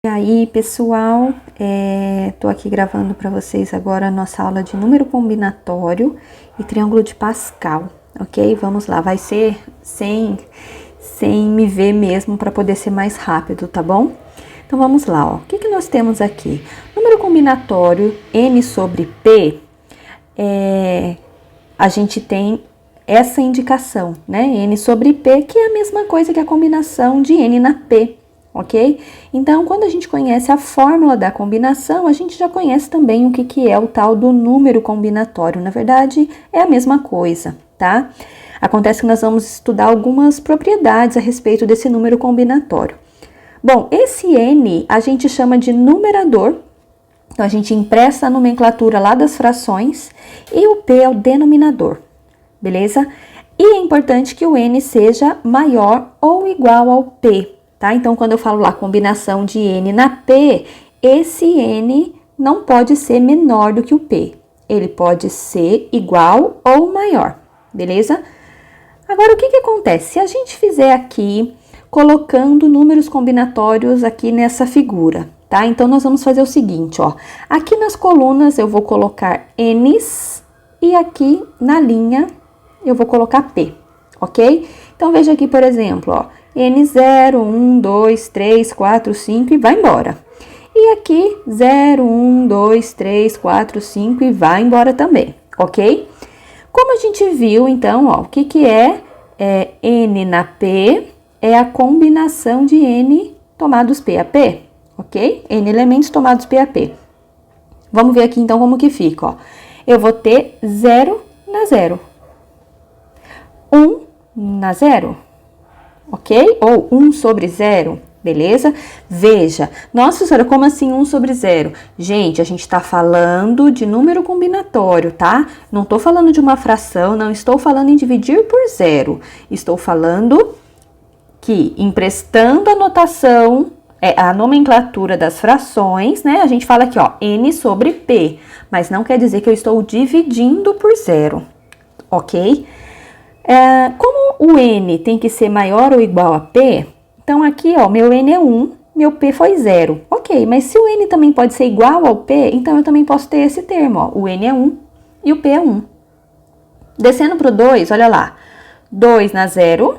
E aí, pessoal, tô aqui gravando para vocês agora a nossa aula de número combinatório e triângulo de Pascal, ok? Vamos lá, vai ser sem me ver mesmo para poder ser mais rápido, tá bom? Então vamos lá, ó. O que nós temos aqui? Número combinatório n sobre p, a gente tem essa indicação, né? N sobre p, que é a mesma coisa que a combinação de n na p. Ok? Então, quando a gente conhece a fórmula da combinação, a gente já conhece também o que é o tal do número combinatório. Na verdade, é a mesma coisa, tá? Acontece que nós vamos estudar algumas propriedades a respeito desse número combinatório. Bom, esse n a gente chama de numerador, então a gente empresta a nomenclatura lá das frações, e o p é o denominador, beleza? E é importante que o n seja maior ou igual ao p. Tá? Então, quando eu falo lá combinação de n na p, esse n não pode ser menor do que o p. Ele pode ser igual ou maior, beleza? Agora, o que acontece? Se a gente fizer aqui, colocando números combinatórios aqui nessa figura, tá? Então, nós vamos fazer o seguinte, ó. Aqui nas colunas eu vou colocar n's e aqui na linha eu vou colocar p, ok? Então, veja aqui, por exemplo, ó. N0, 1, 2, 3, 4, 5 e vai embora. E aqui 0, 1, 2, 3, 4, 5 e vai embora também, ok? Como a gente viu, então, ó, o que é N na P? É a combinação de N tomados P a P, ok? N elementos tomados P a P. Vamos ver aqui, então, como que fica, ó. Eu vou ter 0 na 0. 1 na 0. Ok? Ou 1 sobre 0, beleza? Veja, nossa, professora, como assim 1 sobre 0? Gente, a gente tá falando de número combinatório, tá? Não tô falando de uma fração, não estou falando em dividir por 0. Estou falando que, emprestando a notação, a nomenclatura das frações, né? A gente fala aqui, ó, n sobre p, mas não quer dizer que eu estou dividindo por 0, ok? Como o n tem que ser maior ou igual a p, então aqui, ó, meu n é 1, meu p foi 0. Ok, mas se o n também pode ser igual ao p, então eu também posso ter esse termo, ó, o n é 1 e o p é 1. Descendo para o 2, olha lá, 2 na 0,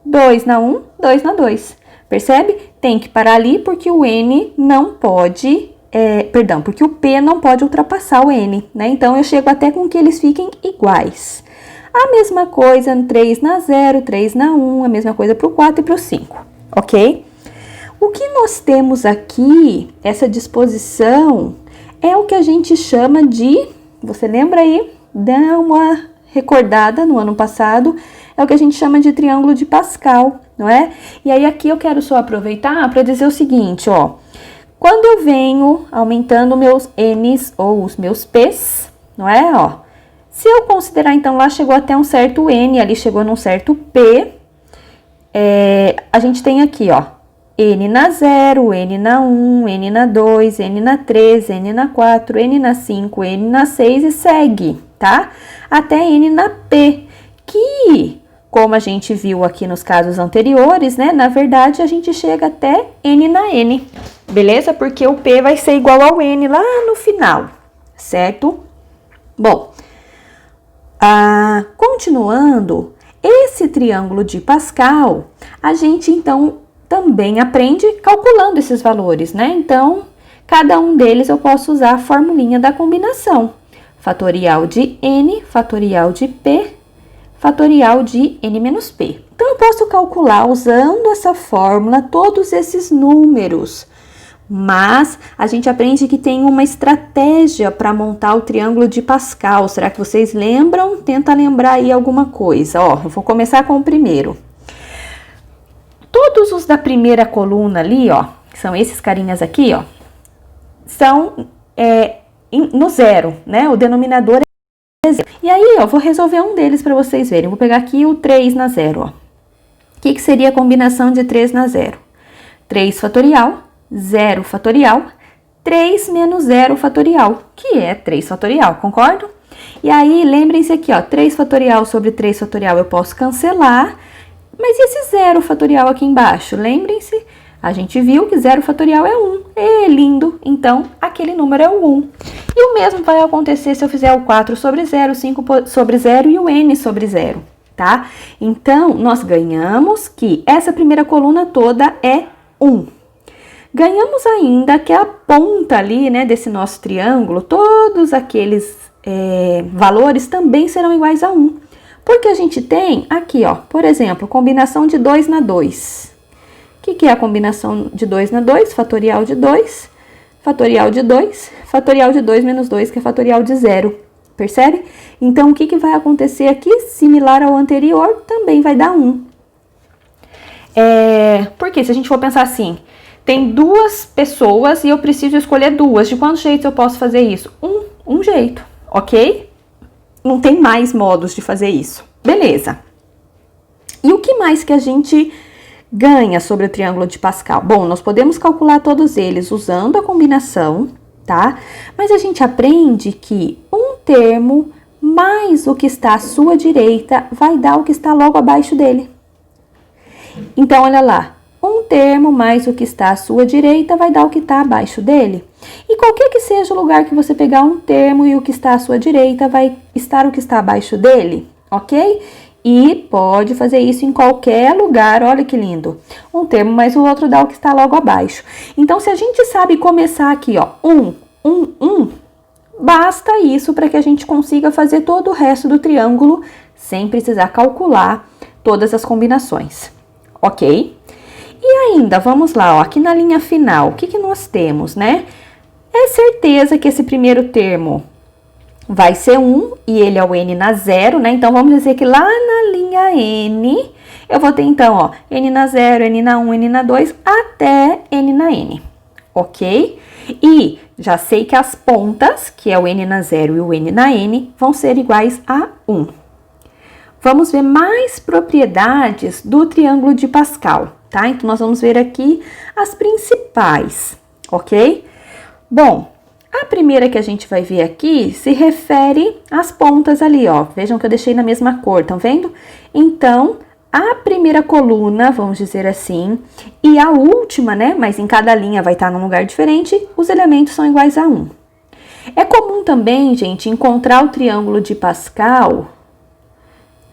2 na 1, 2 na 2. Percebe? Tem que parar ali porque o n não pode, porque o p não pode ultrapassar o n, né? Então, eu chego até com que eles fiquem iguais. A mesma coisa, 3 na 0, 3 na 1, a mesma coisa para o 4 e para o 5, ok? O que nós temos aqui, essa disposição, é o que a gente chama de, você lembra aí? Dá uma recordada no ano passado, é o que a gente chama de triângulo de Pascal, não é? E aí aqui eu quero só aproveitar para dizer o seguinte, ó. Quando eu venho aumentando meus n's ou os meus p's, não é, ó? Se eu considerar, então, lá chegou até um certo n, ali chegou num certo p, a gente tem aqui, ó, n na 0, n na 1, n na 2, n na 3, n na 4, n na 5, n na 6 e segue, tá? Até n na p, que, como a gente viu aqui nos casos anteriores, né, na verdade, a gente chega até n na n, beleza? Porque o p vai ser igual ao n lá no final, certo? Bom, continuando, esse triângulo de Pascal, a gente então também aprende calculando esses valores, né? Então, cada um deles eu posso usar a formulinha da combinação. Fatorial de n, fatorial de p, fatorial de n menos p. Então, eu posso calcular usando essa fórmula todos esses números. Mas a gente aprende que tem uma estratégia para montar o triângulo de Pascal. Será que vocês lembram? Tenta lembrar aí alguma coisa. Ó, eu vou começar com o primeiro. Todos os da primeira coluna ali, ó, que são esses carinhas aqui, ó, são no zero, né? O denominador é zero. E aí, ó, vou resolver um deles para vocês verem. Vou pegar aqui o 3 na 0, ó. O que seria a combinação de 3 na 0? 3 fatorial. 0 fatorial, 3 menos 0 fatorial, que é 3 fatorial, concordo? E aí, lembrem-se aqui, ó, 3 fatorial sobre 3 fatorial eu posso cancelar, mas e esse 0 fatorial aqui embaixo? Lembrem-se, A gente viu que 0 fatorial é 1. Lindo! Então, aquele número é o 1. E o mesmo vai acontecer se eu fizer o 4 sobre 0, 5 sobre 0 e o n sobre 0, tá? Então, nós ganhamos que essa primeira coluna toda é 1. Ganhamos ainda que a ponta ali, né, desse nosso triângulo, todos aqueles valores também serão iguais a 1. Porque a gente tem aqui, ó, por exemplo, combinação de 2 na 2. O que é a combinação de 2 na 2? Fatorial de 2, fatorial de 2, fatorial de 2 menos 2, que é fatorial de 0. Percebe? Então, o que vai acontecer aqui? Similar ao anterior, também vai dar 1. Porque se a gente for pensar assim, tem duas pessoas e eu preciso escolher duas. De quantos jeitos eu posso fazer isso? Um jeito, ok? Não tem mais modos de fazer isso. Beleza. E o que mais que a gente ganha sobre o triângulo de Pascal? Bom, nós podemos calcular todos eles usando a combinação, tá? Mas a gente aprende que um termo mais o que está à sua direita vai dar o que está logo abaixo dele. Então, olha lá. Um termo mais o que está à sua direita vai dar o que está abaixo dele. E qualquer que seja o lugar que você pegar um termo e o que está à sua direita vai estar o que está abaixo dele, ok? E pode fazer isso em qualquer lugar, olha que lindo. Um termo mais o outro dá o que está logo abaixo. Então, se a gente sabe começar aqui, ó, 1, basta isso para que a gente consiga fazer todo o resto do triângulo sem precisar calcular todas as combinações, ok? E ainda, vamos lá, ó, aqui na linha final, o que nós temos, né? É certeza que esse primeiro termo vai ser 1 e ele é o n na 0, né? Então, vamos dizer que lá na linha n, eu vou ter então, ó, n na 0, n na 1, n na 2, até n na n, ok? E já sei que as pontas, que é o n na 0 e o n na n, vão ser iguais a 1. Vamos ver mais propriedades do triângulo de Pascal, tá? Então, nós vamos ver aqui as principais, ok? Bom, a primeira que a gente vai ver aqui se refere às pontas ali, ó. Vejam que eu deixei na mesma cor, estão vendo? Então, a primeira coluna, vamos dizer assim, e a última, né? Mas em cada linha vai estar num lugar diferente, os elementos são iguais a 1. É comum também, gente, encontrar o triângulo de Pascal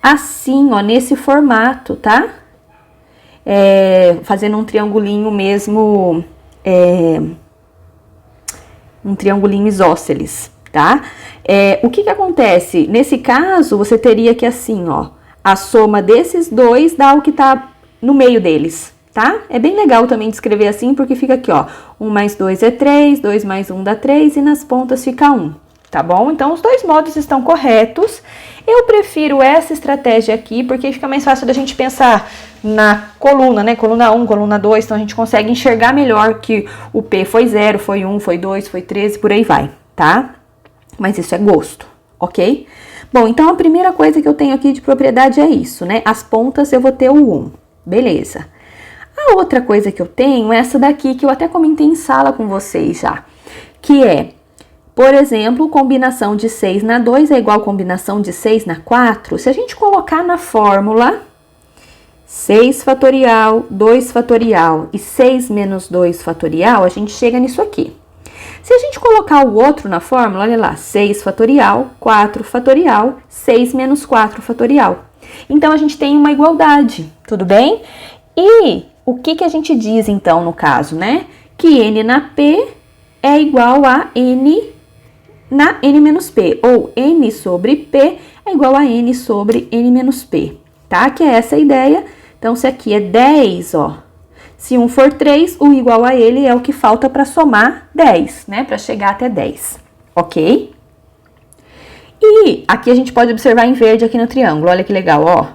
assim, ó, nesse formato, tá? Fazendo um triangulinho mesmo, um triangulinho isósceles, tá? O que acontece? Nesse caso, você teria que assim, ó, a soma desses dois dá o que tá no meio deles, tá? É bem legal também de escrever assim, porque fica aqui, ó, 1 mais 2 é 3, 2 mais 1 dá 3 e nas pontas fica 1, tá bom? Então, os dois modos estão corretos. Eu prefiro essa estratégia aqui, porque fica mais fácil da gente pensar na coluna, né? Coluna 1, coluna 2, então a gente consegue enxergar melhor que o P foi 0, foi 1, foi 2, foi 13, por aí vai, tá? Mas isso é gosto, ok? Bom, então a primeira coisa que eu tenho aqui de propriedade é isso, né? As pontas eu vou ter o 1, beleza. A outra coisa que eu tenho é essa daqui, que eu até comentei em sala com vocês já, que é, por exemplo, combinação de 6 na 2 é igual a combinação de 6 na 4. Se a gente colocar na fórmula 6 fatorial, 2 fatorial e 6 menos 2 fatorial, a gente chega nisso aqui. Se a gente colocar o outro na fórmula, olha lá, 6 fatorial, 4 fatorial, 6 menos 4 fatorial. Então, a gente tem uma igualdade, tudo bem? E o que a gente diz, então, no caso, né? Que n na P é igual a n na n menos p, ou n sobre p é igual a n sobre n menos p, tá? Que é essa a ideia. Então, se aqui é 10, ó, se 1 for 3, o igual a ele é o que falta para somar 10, né? Para chegar até 10, ok? E aqui a gente pode observar em verde aqui no triângulo, olha que legal, ó.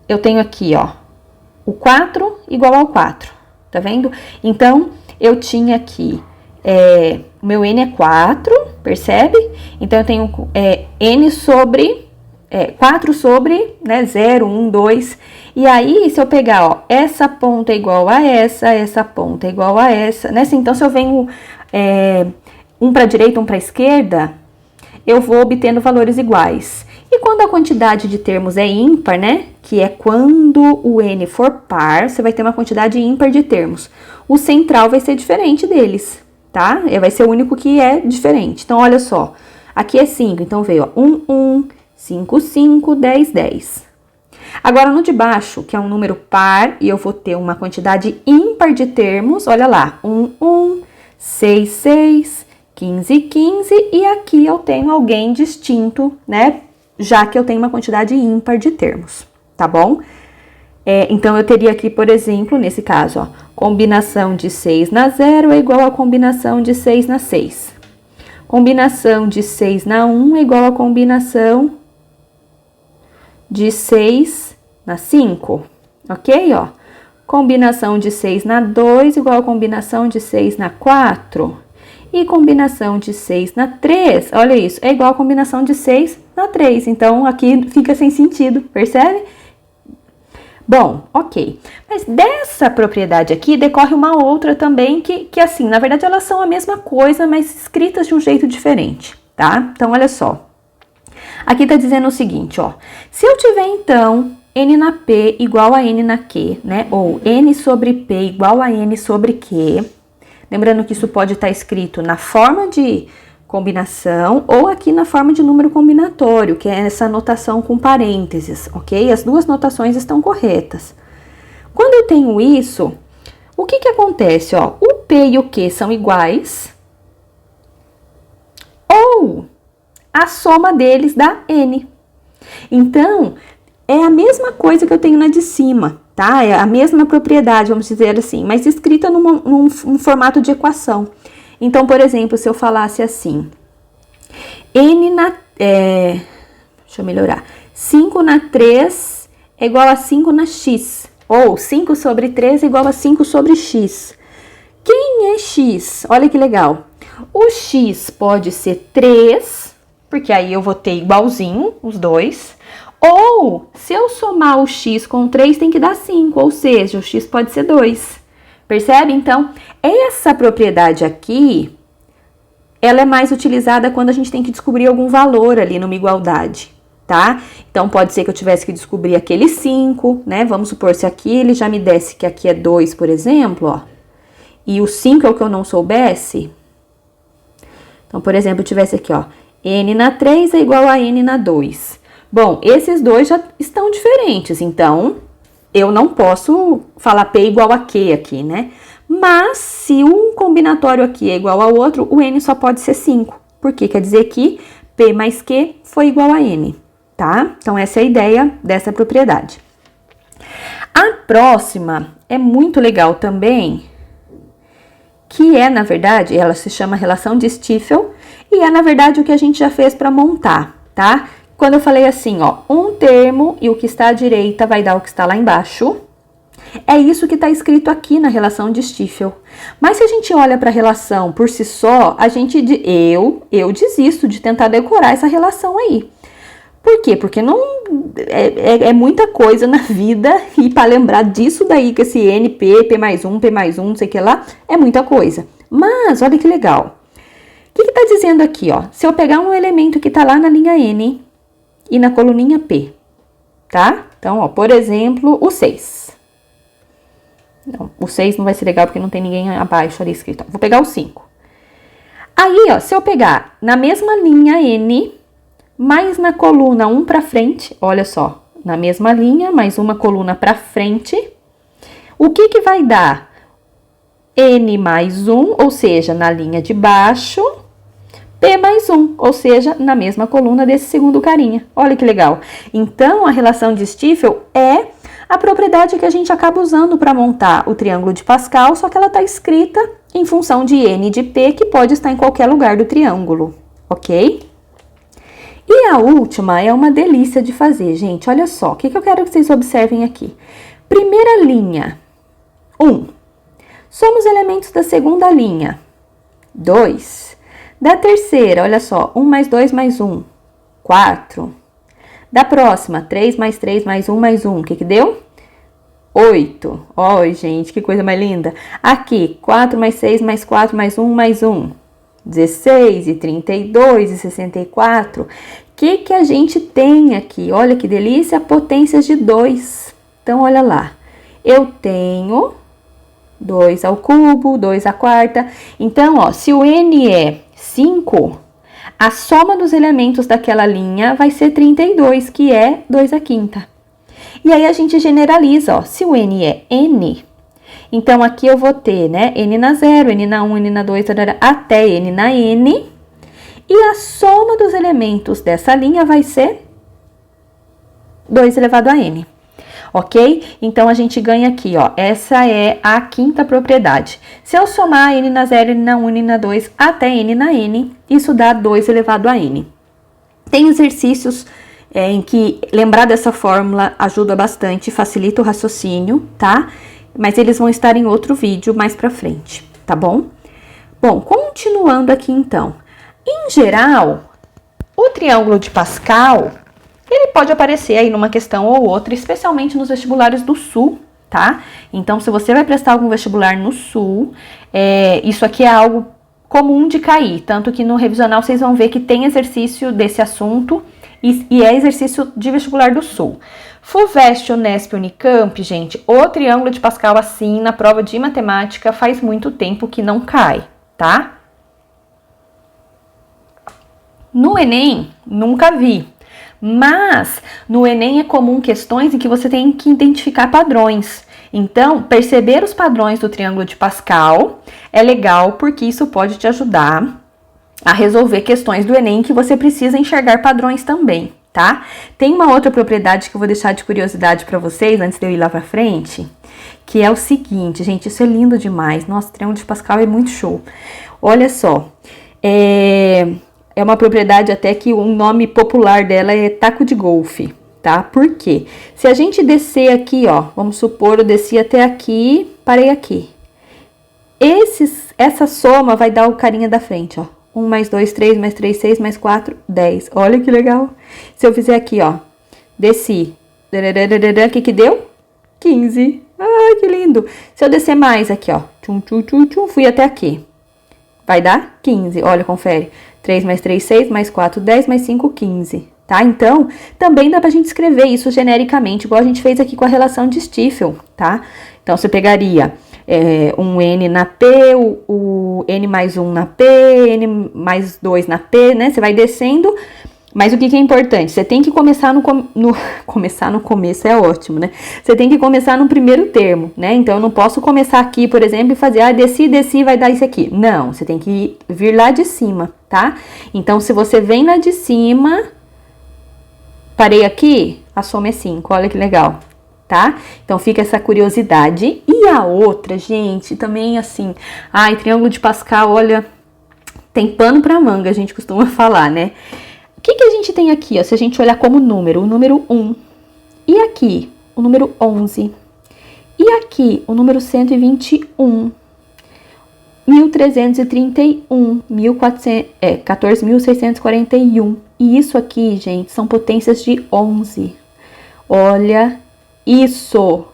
Eu tenho aqui, ó, o 4 igual ao 4, tá vendo? Então, eu tinha aqui, o meu n é 4, percebe? Então, eu tenho n sobre 4 sobre, né, 0, 1, 2. E aí, se eu pegar, ó, essa ponta é igual a essa ponta é igual a essa, né? Então, se eu venho um para a direita, um para a esquerda, eu vou obtendo valores iguais. E quando a quantidade de termos é ímpar, né, que é quando o n for par, você vai ter uma quantidade ímpar de termos. O central vai ser diferente deles, tá? Vai ser o único que é diferente. Então, olha só, aqui é 5, então veio, ó, 1, 1, 5, 5, 10, 10. Agora, no de baixo, que é um número par, e eu vou ter uma quantidade ímpar de termos, olha lá, 1, 1, 6, 6, 15, 15, e aqui eu tenho alguém distinto, né, já que eu tenho uma quantidade ímpar de termos, tá bom? Então, eu teria aqui, por exemplo, nesse caso, ó, combinação de 6 na 0 é igual a combinação de 6 na 6. Combinação de 6 na 1 é igual a combinação de 6 na 5, ok? Ó, combinação de 6 na 2 igual a combinação de 6 na 4. E combinação de 6 na 3, olha isso, é igual a combinação de 6 na 3. Então, aqui fica sem sentido, percebe? Bom, ok. Mas dessa propriedade aqui decorre uma outra também que assim, na verdade elas são a mesma coisa, mas escritas de um jeito diferente, tá? Então, olha só. Aqui tá dizendo o seguinte, ó. Se eu tiver, então, n na p igual a n na q, né? Ou n sobre p igual a n sobre q. Lembrando que isso pode estar escrito na forma de combinação ou aqui na forma de número combinatório, que é essa notação com parênteses, ok? As duas notações estão corretas. Quando eu tenho isso, o que acontece, ó? O P e o Q são iguais ou a soma deles dá N. Então, é a mesma coisa que eu tenho na de cima, tá? É a mesma propriedade, vamos dizer assim, mas escrita num formato de equação. Então, por exemplo, se eu falasse assim, deixa eu melhorar, 5 na 3 é igual a 5 na x, ou 5 sobre 3 é igual a 5 sobre x. Quem é x? Olha que legal. O x pode ser 3, porque aí eu vou ter igualzinho os dois, ou se eu somar o x com 3 tem que dar 5, ou seja, o x pode ser 2. Percebe? Então, essa propriedade aqui, ela é mais utilizada quando a gente tem que descobrir algum valor ali numa igualdade, tá? Então, pode ser que eu tivesse que descobrir aquele 5, né? Vamos supor, se aqui ele já me desse que aqui é 2, por exemplo, ó, e o 5 é o que eu não soubesse. Então, por exemplo, eu tivesse aqui, ó, n na 3 é igual a n na 2. Bom, esses dois já estão diferentes, então eu não posso falar P igual a Q aqui, né? Mas, se um combinatório aqui é igual ao outro, o N só pode ser 5. Porque quer dizer que P mais Q foi igual a N, tá? Então, essa é a ideia dessa propriedade. A próxima é muito legal também, que é, na verdade, ela se chama relação de Stiefel, e é, na verdade, o que a gente já fez para montar, tá? Quando eu falei assim, ó, um termo e o que está à direita vai dar o que está lá embaixo, é isso que está escrito aqui na relação de Stiefel. Mas se a gente olha para a relação por si só, eu desisto de tentar decorar essa relação aí. Por quê? Porque não é muita coisa na vida e para lembrar disso daí, que esse N, P mais 1, não sei o que lá, é muita coisa. Mas, olha que legal. O que está dizendo aqui, ó? Se eu pegar um elemento que está lá na linha N e na coluninha P, tá? Então, ó, por exemplo, o 6. Não, o 6 não vai ser legal porque não tem ninguém abaixo ali escrito. Vou pegar o 5. Aí, ó, se eu pegar na mesma linha N, mais na coluna 1 para frente, olha só, na mesma linha, mais uma coluna para frente, o que vai dar? N mais 1, ou seja, na linha de baixo, P mais 1, ou seja, na mesma coluna desse segundo carinha. Olha que legal. Então, a relação de Stiefel é a propriedade que a gente acaba usando para montar o triângulo de Pascal, só que ela está escrita em função de N e de P, que pode estar em qualquer lugar do triângulo, ok? E a última é uma delícia de fazer, gente. Olha só, o que eu quero que vocês observem aqui. Primeira linha, 1. Somos elementos da segunda linha, 2. Da terceira, olha só, 1 mais 2 mais 1, 4. Da próxima, 3 mais 3 mais 1 mais 1, o que deu? 8. Ó, gente, que coisa mais linda. Aqui, 4 mais 6 mais 4 mais 1 mais 1. 16 e 32 e 64. que a gente tem aqui? Olha que delícia, potências de 2. Então, olha lá. Eu tenho 2 ao cubo, 2 à quarta. Então, ó, se o N é 5, a soma dos elementos daquela linha vai ser 32, que é 2 à quinta. E aí, a gente generaliza, ó. Se o N é N, então aqui eu vou ter, né, N na 0, N na 1, N na 2, até N na N. E a soma dos elementos dessa linha vai ser 2 elevado a N. Ok? Então, a gente ganha aqui, ó. Essa é a quinta propriedade. Se eu somar N na 0, N na 1, N na 2, até N na N, isso dá 2 elevado a N. Tem exercícios em que lembrar dessa fórmula ajuda bastante, facilita o raciocínio, tá? Mas eles vão estar em outro vídeo mais pra frente, tá bom? Bom, continuando aqui então. Em geral, o triângulo de Pascal, ele pode aparecer aí numa questão ou outra, especialmente nos vestibulares do Sul, tá? Então, se você vai prestar algum vestibular no Sul, isso aqui é algo comum de cair, tanto que no revisional vocês vão ver que tem exercício desse assunto e é exercício de vestibular do Sul. FUVEST, Unesp, Unicamp, gente, o triângulo de Pascal assim, na prova de matemática, faz muito tempo que não cai, tá? No Enem, nunca vi. Mas, no Enem é comum questões em que você tem que identificar padrões. Então, perceber os padrões do triângulo de Pascal é legal porque isso pode te ajudar a resolver questões do Enem que você precisa enxergar padrões também, tá? Tem uma outra propriedade que eu vou deixar de curiosidade para vocês antes de eu ir lá pra frente, que é o seguinte, gente, isso é lindo demais. Nossa, o triângulo de Pascal é muito show. Olha só, é uma propriedade até que o nome popular dela é taco de golfe, tá? Por quê? Se a gente descer aqui, ó, vamos supor, eu desci até aqui, parei aqui. Essa soma vai dar o carinha da frente, ó. 1 mais 2, 3, mais 3, 6, mais 4, 10. Olha que legal. Se eu fizer aqui, ó, desci, o que deu? 15. Ai, que lindo. Se eu descer mais aqui, ó, fui até aqui. Vai dar 15, olha, confere. 3 mais 3, 6, mais 4, 10, mais 5, 15, tá? Então, também dá pra gente escrever isso genericamente, igual a gente fez aqui com a relação de Stiefel, tá? Então, você pegaria um N na P, o N mais 1 na P, N mais 2 na P, né? Você vai descendo, mas o que é importante? Você tem que começar começar no começo é ótimo, né? Você tem que começar no primeiro termo, né? Então, eu não posso começar aqui, por exemplo, e fazer, desci, vai dar isso aqui. Não, você tem que vir lá de cima, tá? Então, se você vem lá de cima, parei aqui, a soma é 5, olha que legal, tá? Então, fica essa curiosidade. E a outra, gente, também assim, triângulo de Pascal, olha, tem pano pra manga, a gente costuma falar, né? O que a gente tem aqui, ó, se a gente olhar como número, o número 1, e aqui, o número 11, e aqui, o número 121, 1331, 14.641, e isso aqui, gente, são potências de 11. Olha isso,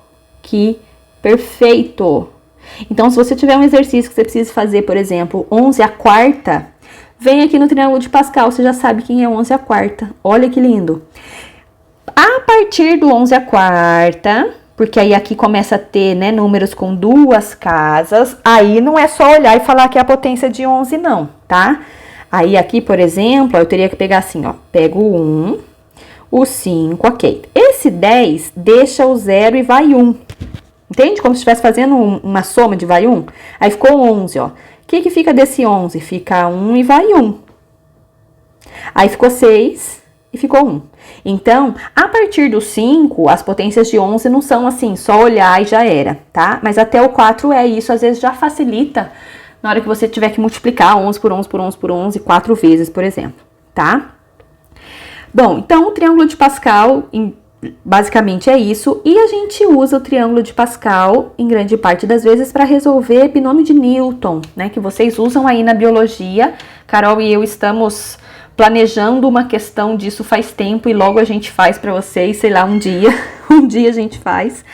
que perfeito! Então, se você tiver um exercício que você precisa fazer, por exemplo, 11 à quarta, vem aqui no triângulo de Pascal, você já sabe quem é 11 à quarta. Olha que lindo. A partir do 11 à quarta, porque aí aqui começa a ter, né, números com duas casas, aí não é só olhar e falar que é a potência de 11 não, tá? Aí aqui, por exemplo, eu teria que pegar assim, ó, pego o 1, o 5, ok. Esse 10 deixa o 0 e vai 1. Entende? Como se estivesse fazendo uma soma de vai 1. Aí ficou 11, ó. O que fica desse 11? Fica 1 e vai 1. Aí ficou 6 e ficou 1. Então, a partir do 5, as potências de 11 não são assim, só olhar e já era, tá? Mas até o 4 é isso, às vezes já facilita na hora que você tiver que multiplicar 11 por 11 por 11 por 11, 4 vezes, por exemplo, tá? Bom, então o triângulo de Pascal basicamente é isso, e a gente usa o triângulo de Pascal, em grande parte das vezes, para resolver binômio de Newton, né, que vocês usam aí na biologia. Carol e eu estamos planejando uma questão disso faz tempo, e logo a gente faz para vocês, sei lá, um dia a gente faz.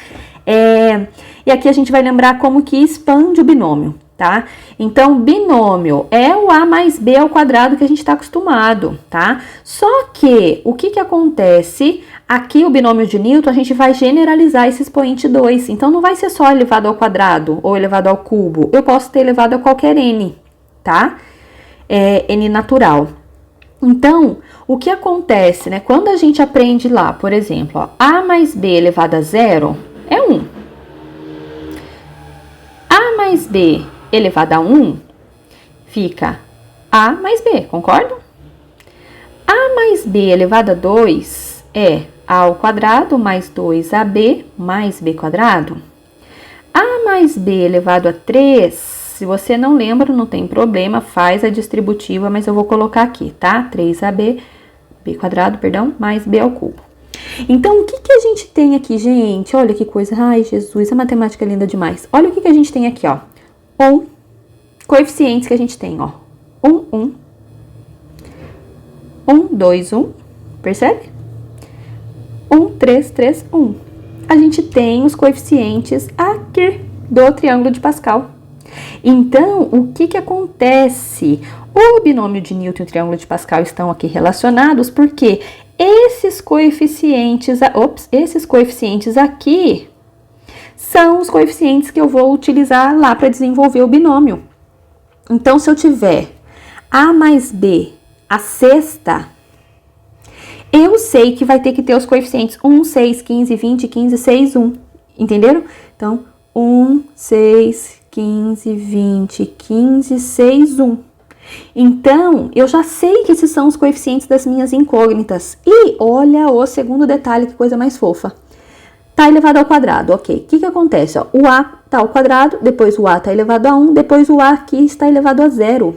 E aqui a gente vai lembrar como que expande o binômio, tá? Então, binômio é o A mais B ao quadrado que a gente está acostumado, tá? Só que, o que acontece? Aqui, o binômio de Newton, a gente vai generalizar esse expoente 2. Então, não vai ser só elevado ao quadrado ou elevado ao cubo. Eu posso ter elevado a qualquer N, tá? N natural. Então, o que acontece, né? Quando a gente aprende lá, por exemplo, ó, A mais B elevado a zero é 1. A mais B elevado a 1 fica A mais B, concordo? A mais B elevado a 2 é A ao quadrado mais 2AB mais B quadrado. A mais B elevado a 3, se você não lembra, não tem problema, faz a distributiva, mas eu vou colocar aqui, tá? 3AB, B quadrado, perdão, mais B ao cubo. Então, o que a gente tem aqui, gente? Olha que coisa, ai, Jesus, a matemática é linda demais. Olha o que a gente tem aqui, ó. Coeficientes que a gente tem, ó. 1, 2, 1, percebe? 1, 3, 3, 1. A gente tem os coeficientes aqui do triângulo de Pascal. Então, o que acontece? O binômio de Newton e o triângulo de Pascal estão aqui relacionados porque esses coeficientes aqui são os coeficientes que eu vou utilizar lá para desenvolver o binômio. Então, se eu tiver A mais B, a sexta, eu sei que vai ter que ter os coeficientes 1, 6, 15, 20, 15, 6, 1. Entenderam? Então, 1, 6, 15, 20, 15, 6, 1. Então, eu já sei que esses são os coeficientes das minhas incógnitas. E olha o segundo detalhe, que coisa mais fofa. Tá elevado ao quadrado, ok. O que acontece? Ó, o A tá ao quadrado, depois o A tá elevado a 1, depois o A aqui está elevado a 0.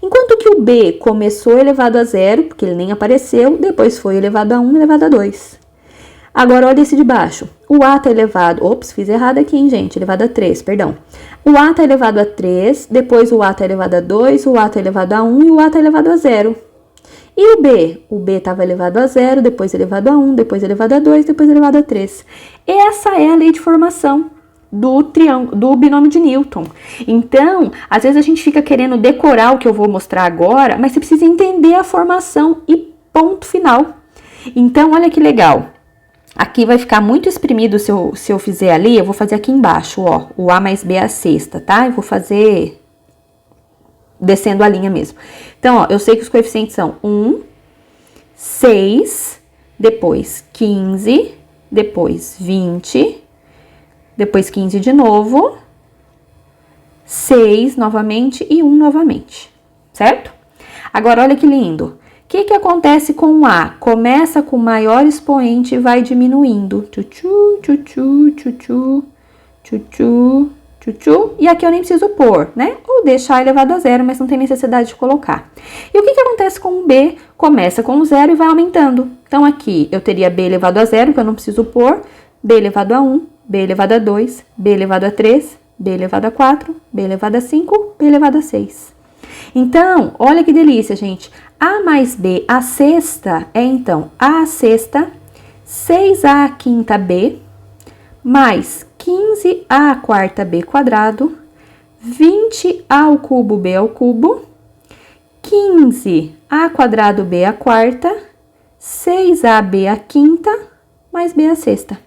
Enquanto que o B começou elevado a 0, porque ele nem apareceu, depois foi elevado a 1, elevado a 2. Agora, olha esse de baixo. O A tá elevado... Ops, fiz errado aqui, hein, gente? Elevado a 3, perdão. O A tá elevado a 3, depois o A tá elevado a 2, o A tá elevado a 1 e o A tá elevado a 0. E o B? O B estava elevado a 0, depois elevado a 1, depois elevado a 2, depois elevado a 3. Essa é a lei de formação do binômio de Newton. Então, às vezes a gente fica querendo decorar o que eu vou mostrar agora, mas você precisa entender a formação e ponto final. Então, olha que legal. Aqui vai ficar muito exprimido se eu fizer ali, eu vou fazer aqui embaixo, ó, o A mais B é a sexta, tá? Eu vou fazer descendo a linha mesmo. Então, ó, eu sei que os coeficientes são 1, 6, depois 15, depois 20, depois 15 de novo, 6 novamente e 1 novamente, certo? Agora, olha que lindo. O que acontece com o A? Começa com o maior expoente e vai diminuindo. Tchu-tchu, tchu-tchu, tchu-tchu, tchu-tchu, tchu-tchu. E aqui eu nem preciso pôr, né? Ou deixar elevado a 0, mas não tem necessidade de colocar. E o que acontece com o B? Começa com o 0 e vai aumentando. Então, aqui eu teria B elevado a 0, que eu não preciso pôr. B elevado a 1, B elevado a 2, B elevado a 3, B elevado a 4, B elevado a 5, B elevado a 6. Então, olha que delícia, gente. A mais B, a sexta, é então A sexta, 6A quinta B, mais 15A quarta B quadrado, 20A ao cubo B ao cubo, 15A quadrado B a quarta, 6AB a quinta, mais B a sexta.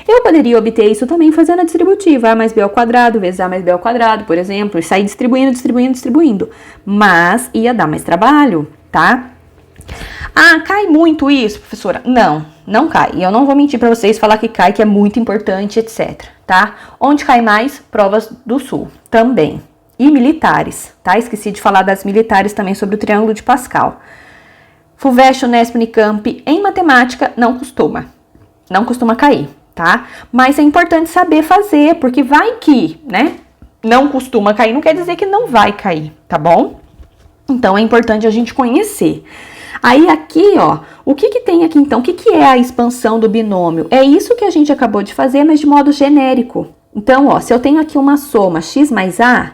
Eu poderia obter isso também fazendo a distributiva, A mais B ao quadrado vezes A mais B ao quadrado, por exemplo, e sair distribuindo, mas ia dar mais trabalho, tá? Ah, cai muito isso, professora? Não, não cai. E eu não vou mentir pra vocês, falar que cai, que é muito importante, etc, tá? Onde cai mais? Provas do Sul, também. E militares, tá? Esqueci de falar das militares também sobre o triângulo de Pascal. FUVEST, Unesp, Unicamp, em matemática, não costuma cair. Tá? Mas é importante saber fazer, porque vai que, né? Não costuma cair, não quer dizer que não vai cair, tá bom? Então, é importante a gente conhecer. Aí, aqui, ó, o que tem aqui, então? O que é a expansão do binômio? É isso que a gente acabou de fazer, mas de modo genérico. Então, ó, se eu tenho aqui uma soma x mais a,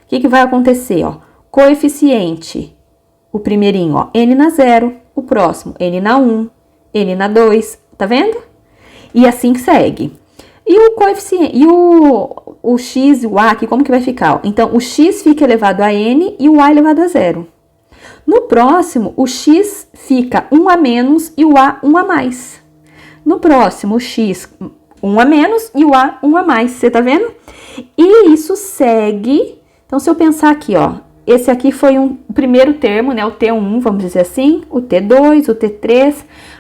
o que vai acontecer, ó? Coeficiente, o primeirinho, ó, n na 0, o próximo, n na 1, n na 2, tá vendo? E assim que segue. E o coeficiente, e o o x e o a aqui, como que vai ficar? Então, o x fica elevado a n e o a elevado a zero. No próximo, o x fica 1 a menos e o a 1 a mais. No próximo, o x 1 a menos e o a 1 a mais. Você tá vendo? E isso segue. Então, se eu pensar aqui, ó, esse aqui foi o primeiro termo, né? O T1, vamos dizer assim, o T2, o T3.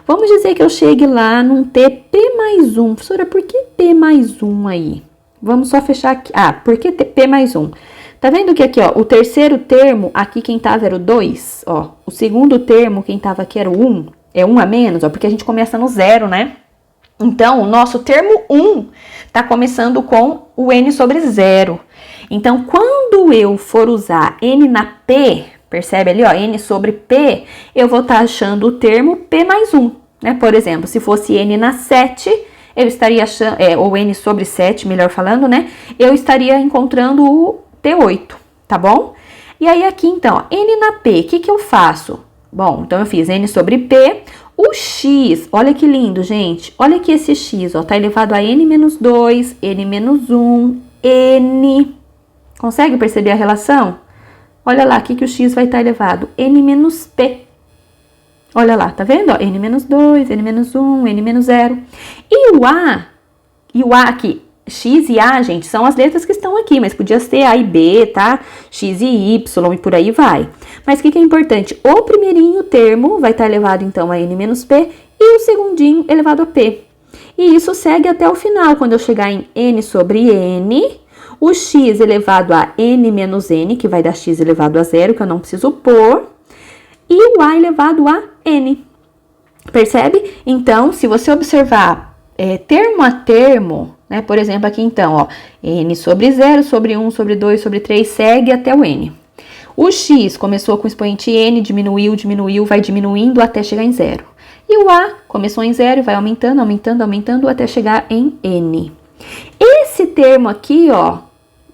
Vamos dizer que eu chegue lá num TP mais 1. Professora, por que P mais 1 aí? Vamos só fechar aqui. Ah, por que P mais 1? Tá vendo que aqui, ó, o terceiro termo, aqui quem tava era o 2, ó. O segundo termo, quem tava aqui era o 1. É 1 a menos, ó, porque a gente começa no 0, né? Então, o nosso termo 1 tá começando com o n sobre 0. Então, quando eu for usar n na p, percebe ali, ó, n sobre p, eu vou estar achando o termo p mais 1, né? Por exemplo, se fosse n na 7, eu estaria achando, ou n sobre 7, melhor falando, né? Eu estaria encontrando o T8, tá bom? E aí aqui, então, ó, n na p, o que eu faço? Bom, então eu fiz n sobre p, o x, olha que lindo, gente. Olha aqui esse x, ó, tá elevado a n menos 2, n menos 1, n. Consegue perceber a relação? Olha lá, aqui que o x vai estar elevado, n menos p. Olha lá, tá vendo? Ó, n menos 2, n menos 1, n menos 0. E o a aqui, x e a, gente, são as letras que estão aqui, mas podia ser a e b, tá? X e y e por aí vai. Mas o que é importante? O primeirinho termo vai estar elevado, então, a n menos p e o segundinho elevado a p. E isso segue até o final, quando eu chegar em n sobre n, o x elevado a n menos n, que vai dar x elevado a 0, que eu não preciso pôr, e o a elevado a n. Percebe? Então, se você observar termo a termo, né? Por exemplo, aqui então, ó, n sobre 0, sobre 1, sobre 2, sobre 3, segue até o n. O x começou com o expoente n, diminuiu, vai diminuindo até chegar em 0. E o a começou em 0 e vai aumentando, aumentando, aumentando até chegar em n. Esse termo aqui, ó,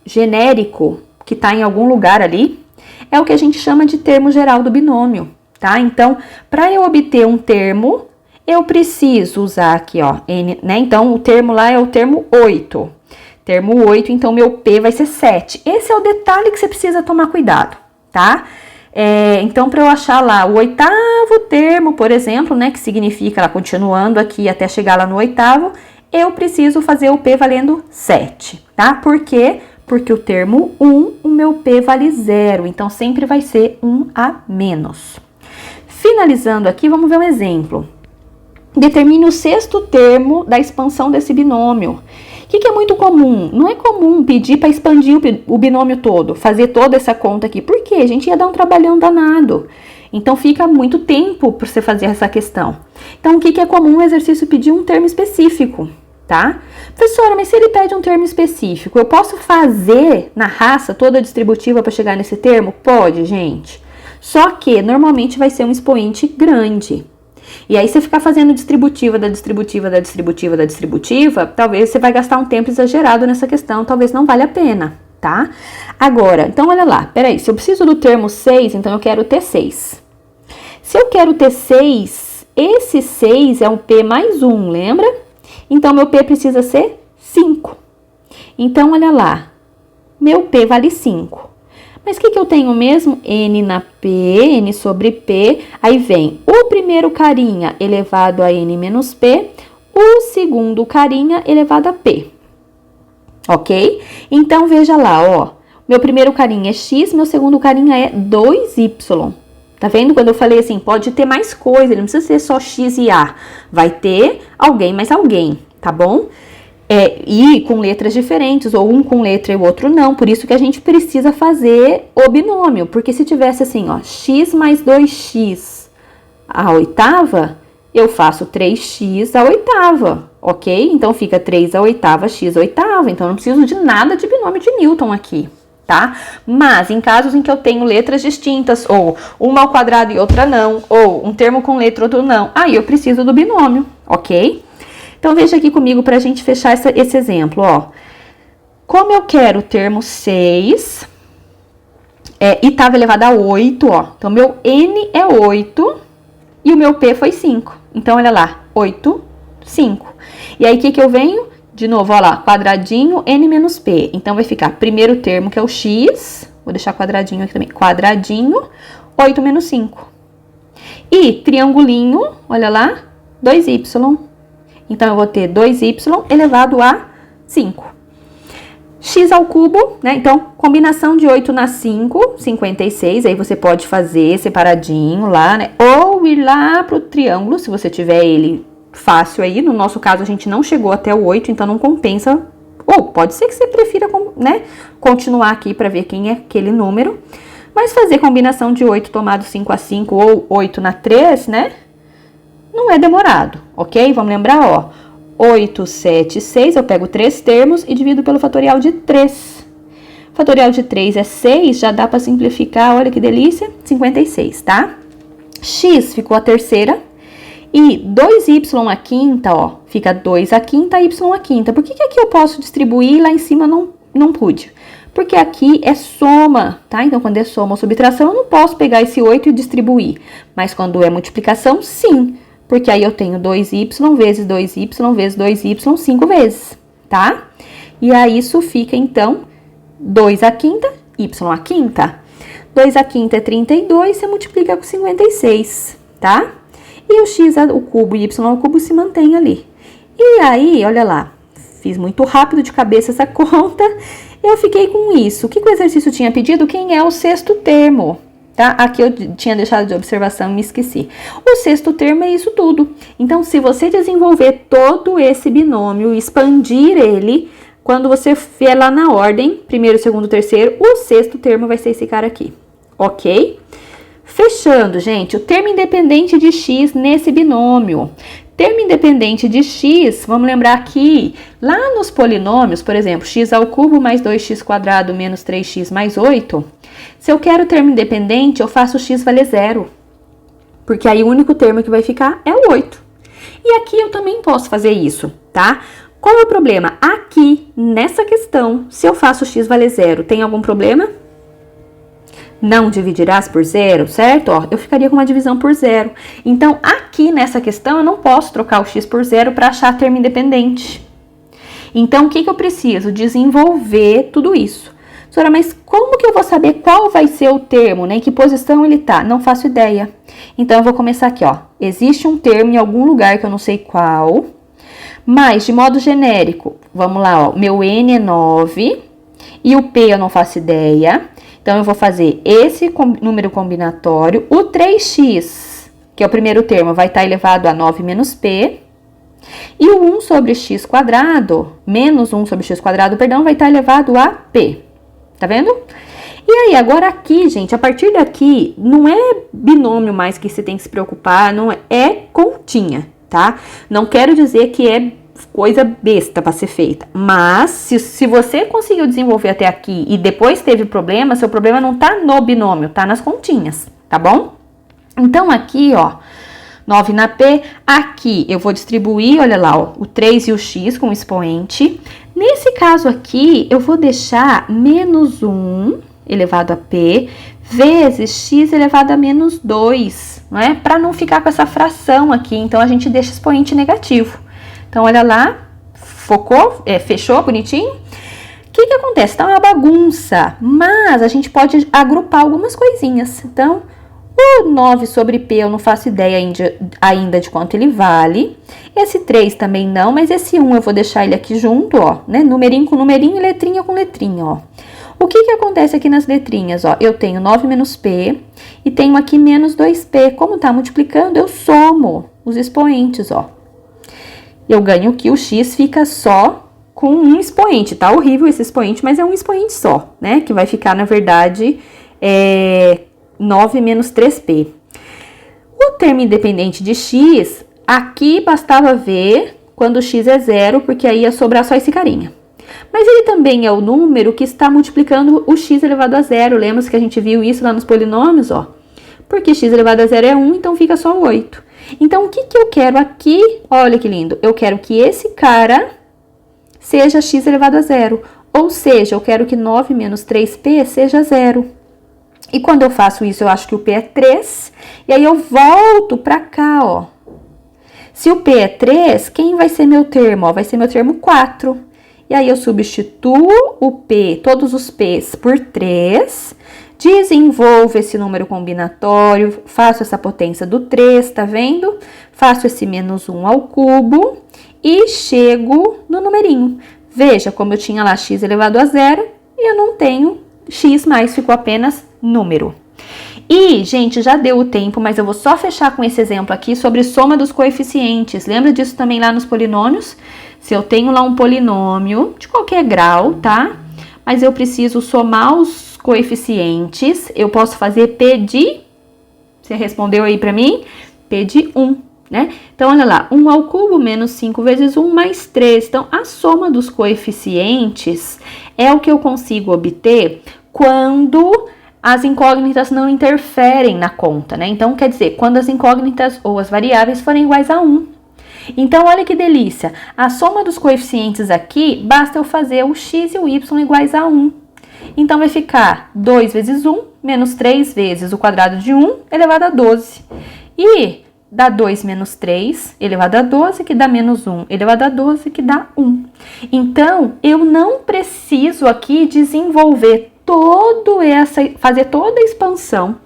genérico, que tá em algum lugar ali, é o que a gente chama de termo geral do binômio, tá? Então, para eu obter um termo, eu preciso usar aqui, ó, n, né? Então, o termo lá é o termo 8. Termo 8, então, meu P vai ser 7. Esse é o detalhe que você precisa tomar cuidado, tá? Então, para eu achar lá o oitavo termo, por exemplo, né? Que significa, lá, continuando aqui até chegar lá no oitavo, eu preciso fazer o P valendo 7, tá? Por quê? Porque o termo 1, o meu P vale 0, então sempre vai ser 1 a menos. Finalizando aqui, vamos ver um exemplo. Determine o sexto termo da expansão desse binômio. O que é muito comum? Não é comum pedir para expandir o binômio todo, fazer toda essa conta aqui. Por quê? A gente ia dar um trabalhão danado. Então, fica muito tempo para você fazer essa questão. Então, o que é comum? O exercício pedir um termo específico, tá? Professora, mas se ele pede um termo específico, eu posso fazer na raça toda a distributiva para chegar nesse termo? Pode, gente. Só que, normalmente, vai ser um expoente grande. E aí, você ficar fazendo distributiva da distributiva da distributiva da distributiva, talvez você vai gastar um tempo exagerado nessa questão, talvez não valha a pena, tá? Agora, então, olha lá, peraí, se eu preciso do termo 6, então eu quero T6. Se eu quero T6, esse 6 é um P mais 1, lembra? Então, meu P precisa ser 5. Então, olha lá, meu P vale 5. Mas o que eu tenho mesmo? N na P, N sobre P, aí vem o primeiro carinha elevado a N menos P, o segundo carinha elevado a P, ok? Então, veja lá, ó, meu primeiro carinha é X, meu segundo carinha é 2Y. Tá vendo? Quando eu falei assim, pode ter mais coisa, ele não precisa ser só X e A, vai ter alguém mais alguém, tá bom? E com letras diferentes, ou um com letra e o outro não, por isso que a gente precisa fazer o binômio, porque se tivesse assim, ó, x mais 2x à oitava, eu faço 3x à oitava, ok? Então, fica 3 à oitava, x à oitava, então não preciso de nada de binômio de Newton aqui, tá? Mas, em casos em que eu tenho letras distintas, ou uma ao quadrado e outra não, ou um termo com letra e outro não, aí eu preciso do binômio, ok? Então, veja aqui comigo para a gente fechar esse exemplo, ó. Como eu quero o termo 6, e estava elevado a 8, ó. Então, meu N é 8 e o meu P foi 5. Então, olha lá, 8, 5. E aí, o que eu venho? De novo, ó lá, quadradinho n menos p. Então, vai ficar primeiro termo, que é o x. Vou deixar quadradinho aqui também. Quadradinho, 8 menos 5. E triangulinho, olha lá, 2y. Então, eu vou ter 2y elevado a 5. X ao cubo, né? Então, combinação de 8 na 5, 56. Aí, você pode fazer separadinho lá, né? Ou ir lá pro triângulo, se você tiver ele fácil aí. No nosso caso, a gente não chegou até o 8, então não compensa. Ou pode ser que você prefira, né, continuar aqui para ver quem é aquele número. Mas fazer combinação de 8 tomado 5 a 5 ou 8 na 3, né, não é demorado, ok? Vamos lembrar, ó, 8, 7, 6, eu pego 3 termos e divido pelo fatorial de 3. Fatorial de 3 é 6, já dá para simplificar, olha que delícia, 56, tá? X ficou a terceira. E 2y a quinta, ó, fica 2 a quinta, y a quinta. Por que aqui eu posso distribuir e lá em cima não pude? Porque aqui é soma, tá? Então, quando é soma ou subtração, eu não posso pegar esse 8 e distribuir. Mas quando é multiplicação, sim. Porque aí eu tenho 2y vezes 2y vezes 2y 5 vezes, tá? E aí, isso fica, então, 2 a quinta, y a quinta. 2 a quinta é 32, você multiplica com 56, tá? E o x ao cubo e y ao cubo se mantém ali. E aí, olha lá, fiz muito rápido de cabeça essa conta, eu fiquei com isso. O que o exercício tinha pedido? Quem é o sexto termo, tá? Aqui eu tinha deixado de observação e me esqueci. O sexto termo é isso tudo. Então, se você desenvolver todo esse binômio, expandir ele, quando você vier lá na ordem, primeiro, segundo, terceiro, o sexto termo vai ser esse cara aqui, ok? Fechando, gente, o termo independente de x nesse binômio. Termo independente de x, vamos lembrar aqui, lá nos polinômios, por exemplo, x ao cubo mais 2x quadrado menos 3x mais 8. Se eu quero termo independente, eu faço x valer zero. Porque aí o único termo que vai ficar é o 8. E aqui eu também posso fazer isso, tá? Qual é o problema? Aqui, nessa questão, se eu faço x valer zero, tem algum problema? Não dividirás por zero, certo? Ó, eu ficaria com uma divisão por zero. Então, aqui nessa questão, eu não posso trocar o x por zero para achar termo independente. Então, o que eu preciso? Desenvolver tudo isso. Senhora, mas como que eu vou saber qual vai ser o termo, né? Em que posição ele tá? Não faço ideia. Então, eu vou começar aqui, ó. Existe um termo em algum lugar que eu não sei qual, mas, de modo genérico, vamos lá, ó. Meu n é 9 e o p eu não faço ideia. Então, eu vou fazer esse número combinatório. O 3x, que é o primeiro termo, vai estar elevado a 9 menos p. E o 1 sobre x quadrado, menos 1 sobre x quadrado, perdão, vai estar elevado a p. Tá vendo? E aí, agora aqui, gente, a partir daqui, não é binômio mais que você tem que se preocupar, não é continha, tá? Não quero dizer que é coisa besta para ser feita, mas se você conseguiu desenvolver até aqui e depois teve problema, seu problema não tá no binômio, tá nas continhas, tá bom? Então, aqui, ó, 9 na p, aqui eu vou distribuir, olha lá, ó, o 3 e o x com expoente. Nesse caso aqui, eu vou deixar menos 1 elevado a p vezes x elevado a menos 2, não é? Para não ficar com essa fração aqui, então a gente deixa expoente negativo. Então, olha lá, focou, fechou bonitinho. O que acontece? Tá uma bagunça, mas a gente pode agrupar algumas coisinhas. Então, o 9 sobre p eu não faço ideia ainda de quanto ele vale. Esse 3 também não, mas esse 1 eu vou deixar ele aqui junto, ó, né? Numerinho com numerinho e letrinha com letrinha, ó. O que acontece aqui nas letrinhas, ó? Eu tenho 9 menos p e tenho aqui menos 2p. Como tá multiplicando, eu somo os expoentes, ó. Eu ganho que o x fica só com um expoente. Tá horrível esse expoente, mas é um expoente só, né? Que vai ficar, na verdade, 9 menos 3p. O termo independente de x, aqui bastava ver quando o x é zero, porque aí ia sobrar só esse carinha. Mas ele também é o número que está multiplicando o x elevado a zero. Lembra que a gente viu isso lá nos polinômios, ó? Porque x elevado a zero é 1, então fica só 8. Então, o que eu quero aqui? Olha que lindo. Eu quero que esse cara seja x elevado a zero. Ou seja, eu quero que 9 menos 3p seja zero. E quando eu faço isso, eu acho que o p é 3. E aí, eu volto pra cá, ó. Se o P é 3, quem vai ser meu termo? Ó, vai ser meu termo 4. E aí eu substituo o P, todos os P's por 3, desenvolvo esse número combinatório, faço essa potência do 3, tá vendo? Faço esse menos 1 ao cubo e chego no numerinho. Veja como eu tinha lá x elevado a 0 e eu não tenho x mais, ficou apenas número. E, gente, já deu o tempo, mas eu vou só fechar com esse exemplo aqui sobre soma dos coeficientes. Lembra disso também lá nos polinômios? Se eu tenho lá um polinômio de qualquer grau, tá? Mas eu preciso somar os coeficientes, eu posso fazer P de... Você respondeu aí pra mim? P de 1, né? Então, olha lá, 1 ao cubo menos 5 vezes 1 mais 3. Então, a soma dos coeficientes é o que eu consigo obter quando as incógnitas não interferem na conta, né? Então, quer dizer, quando as incógnitas ou as variáveis forem iguais a 1. Então, olha que delícia. A soma dos coeficientes aqui, basta eu fazer o x e o y iguais a 1. Então, vai ficar 2 vezes 1 menos 3 vezes o quadrado de 1 elevado a 12. E dá 2 menos 3 elevado a 12, que dá menos 1 elevado a 12, que dá 1. Então, eu não preciso aqui desenvolver fazer toda a expansão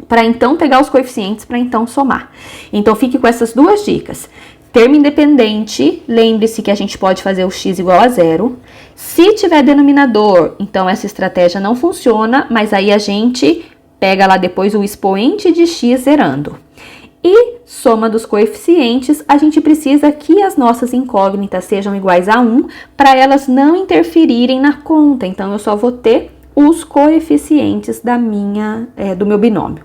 para então pegar os coeficientes, para então somar. Então, fique com essas duas dicas. Termo independente, lembre-se que a gente pode fazer o x igual a 0. Se tiver denominador, então essa estratégia não funciona, mas aí a gente pega lá depois o expoente de x zerando. E soma dos coeficientes, a gente precisa que as nossas incógnitas sejam iguais a 1 para elas não interferirem na conta. Então, eu só vou ter os coeficientes do meu binômio.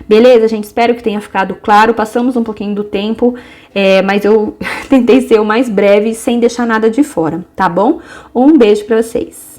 Beleza, gente? Espero que tenha ficado claro. Passamos um pouquinho do tempo, mas eu tentei ser o mais breve sem deixar nada de fora, tá bom? Um beijo para vocês.